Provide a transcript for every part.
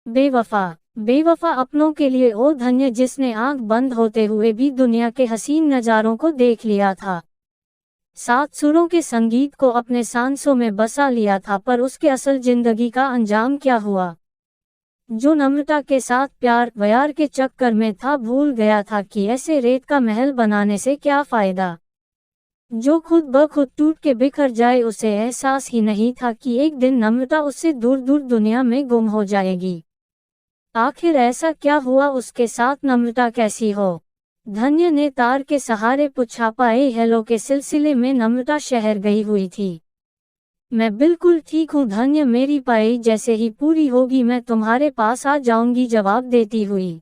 बेवफा। बेवफा अपनों के लिए ओ धन्य जिसने आंख बंद होते हुए भी दुनिया के हसीन नज़ारों को देख लिया था। सात सुरों के संगीत को अपने सांसों में बसा लिया था, पर उसके असल जिंदगी का अंजाम क्या हुआ? जो नम्रता के साथ प्यार व्यार के चक्कर में था, भूल गया था कि ऐसे रेत का महल बनाने से क्या फायदा। जो खुद ब खुद टूट के बिखर जाए, उसे एहसास ही नहीं था कि एक दिन नम्रता उससे दूर दूर दुनिया में गुम हो जाएगी। आखिर ऐसा क्या हुआ उसके साथ? नम्रता कैसी हो? धन्य ने तार के सहारे पूछा। पाए हेलो के सिलसिले में नम्रता शहर गई हुई थी। मैं बिल्कुल ठीक हूँ धन्य, मेरी पाई जैसे ही पूरी होगी मैं तुम्हारे पास आ जाऊंगी, जवाब देती हुई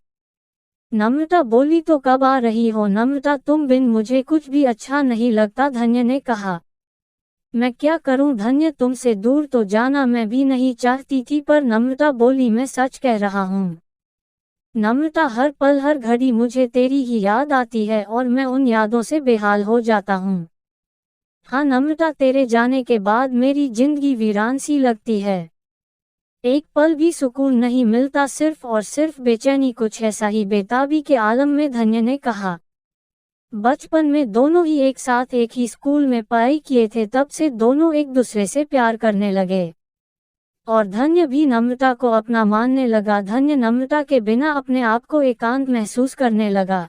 नम्रता बोली। तो कब आ रही हो नम्रता? तुम बिन मुझे कुछ भी अच्छा नहीं लगता, धन्य ने कहा। मैं क्या करूं धन्य, तुमसे दूर तो जाना मैं भी नहीं चाहती थी, पर नम्रता बोली मैं सच कह रहा हूं नम्रता, हर पल हर घड़ी मुझे तेरी ही याद आती है और मैं उन यादों से बेहाल हो जाता हूं। हाँ नम्रता, तेरे जाने के बाद मेरी जिंदगी वीरान सी लगती है। एक पल भी सुकून नहीं मिलता, सिर्फ और सिर्फ बेचैनी, कुछ ऐसा ही बेताबी के आलम में, धन्य ने कहा। बचपन में दोनों ही एक साथ एक ही स्कूल में पढ़ाई किए थे, तब से दोनों एक दूसरे से प्यार करने लगे और धन्य भी नम्रता को अपना मानने लगा। धन्य नम्रता के बिना अपने आप को एकांत महसूस करने लगा।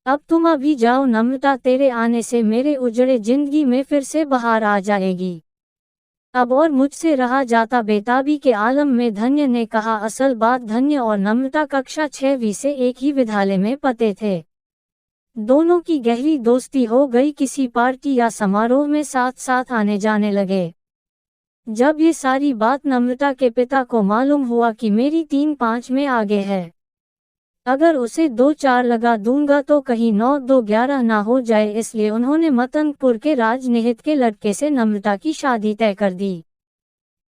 अब तुम अभी जाओ नम्रता, तेरे आने से मेरे उजड़े जिंदगी में फिर से बहार आ जाएगी। अब और मुझसे रहा जाता, बेताबी के आलम में धन्य ने कहा। असल बात, धन्य और नम्रता कक्षा 6वीं से एक ही विद्यालय में पढ़ते थे। दोनों की गहरी दोस्ती हो गई, किसी पार्टी या समारोह में साथ साथ आने जाने लगे। जब ये सारी बात नम्रता के पिता को मालूम हुआ कि मेरी 3-5 में आगे है, अगर उसे 2-4 लगा दूंगा तो कहीं 9-2-11 ना हो जाए, इसलिए उन्होंने मतंगपुर के राजनिहित के लड़के से नम्रता की शादी तय कर दी।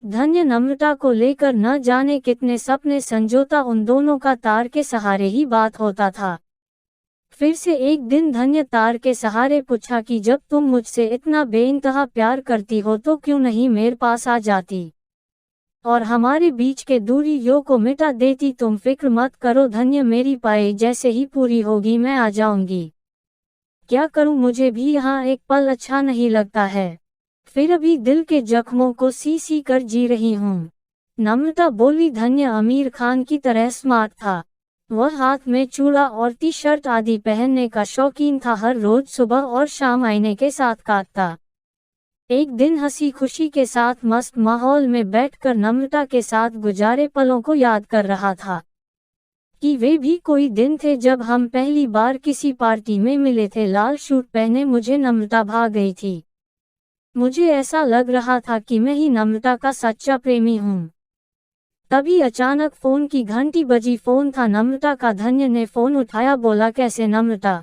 धन्य नम्रता को लेकर न जाने कितने सपने संजोता, उन दोनों का तार के सहारे ही बात होता था। फिर से एक दिन धन्य तार के सहारे पूछा कि जब तुम मुझसे इतना बेइंतहा प्यार करती हो तो क्यों नहीं मेरे पास आ जाती और हमारे बीच के दूरी यो को मिटा देती। तुम फिक्र मत करो धन्य, मेरी पाई जैसे ही पूरी होगी मैं आ जाऊंगी। क्या करूं, मुझे भी यहाँ एक पल अच्छा नहीं लगता है, फिर अभी दिल के जख्मों को सी सी कर जी रही हूँ। नम्रता बोली। धन्य आमिर खान की तरह स्मार्ट था। वह हाथ में चूड़ा और टी शर्ट आदि पहनने का शौकीन था। हर रोज सुबह और शाम आईने के साथ काटता। एक दिन हंसी खुशी के साथ मस्त माहौल में बैठकर नम्रता के साथ गुजारे पलों को याद कर रहा था कि वे भी कोई दिन थे जब हम पहली बार किसी पार्टी में मिले थे। लाल सूट पहने मुझे नम्रता भा गई थी। मुझे ऐसा लग रहा था कि मैं ही नम्रता का सच्चा प्रेमी हूँ। तभी अचानक फोन की घंटी बजी। फोन था नम्रता का। धन्य ने फोन उठाया, बोला कैसे नम्रता,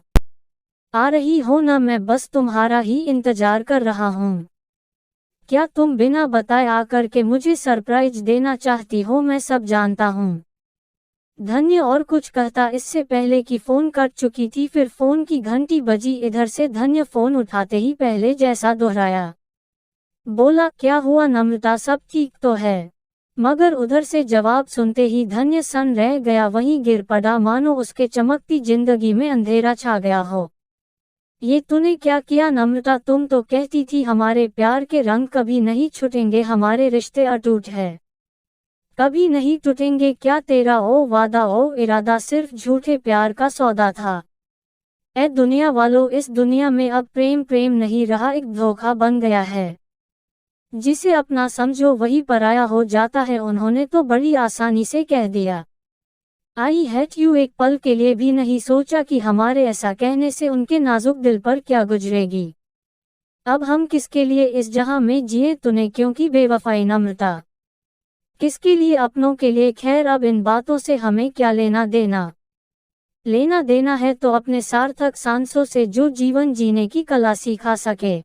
आ रही हो ना? मैं बस तुम्हारा ही इंतजार कर रहा हूँ। क्या तुम बिना बताए आकर के मुझे सरप्राइज देना चाहती हो? मैं सब जानता हूँ। धन्य और कुछ कहता इससे पहले कि फोन कट चुकी थी। फिर फोन की घंटी बजी। इधर से धन्य फोन उठाते ही पहले जैसा दोहराया, बोला क्या हुआ नम्रता, सब ठीक तो है? मगर उधर से जवाब सुनते ही धन्य सन रह गया, वहीं गिर पड़ा मानो उसके चमकती जिंदगी में अंधेरा छा गया हो। ये तूने क्या किया नम्रता? तुम तो कहती थी हमारे प्यार के रंग कभी नहीं छूटेंगे, हमारे रिश्ते अटूट है, कभी नहीं टूटेंगे। क्या तेरा ओ वादा ओ इरादा सिर्फ झूठे प्यार का सौदा था? ए दुनिया वालों, इस दुनिया में अब प्रेम प्रेम नहीं रहा, एक धोखा बन गया है। जिसे अपना समझो वही पराया हो जाता है। उन्होंने तो बड़ी आसानी से कह दिया आई हेट यू। एक पल के लिए भी नहीं सोचा कि हमारे ऐसा कहने से उनके नाजुक दिल पर क्या गुजरेगी। अब हम किसके लिए इस जहां में जिए? तूने क्योंकि बेवफाई नम्रता, किसके लिए? अपनों के लिए। खैर अब इन बातों से हमें क्या लेना देना? लेना देना है तो अपने सार्थक सांसों से जो जीवन जीने की कला सिखा सके।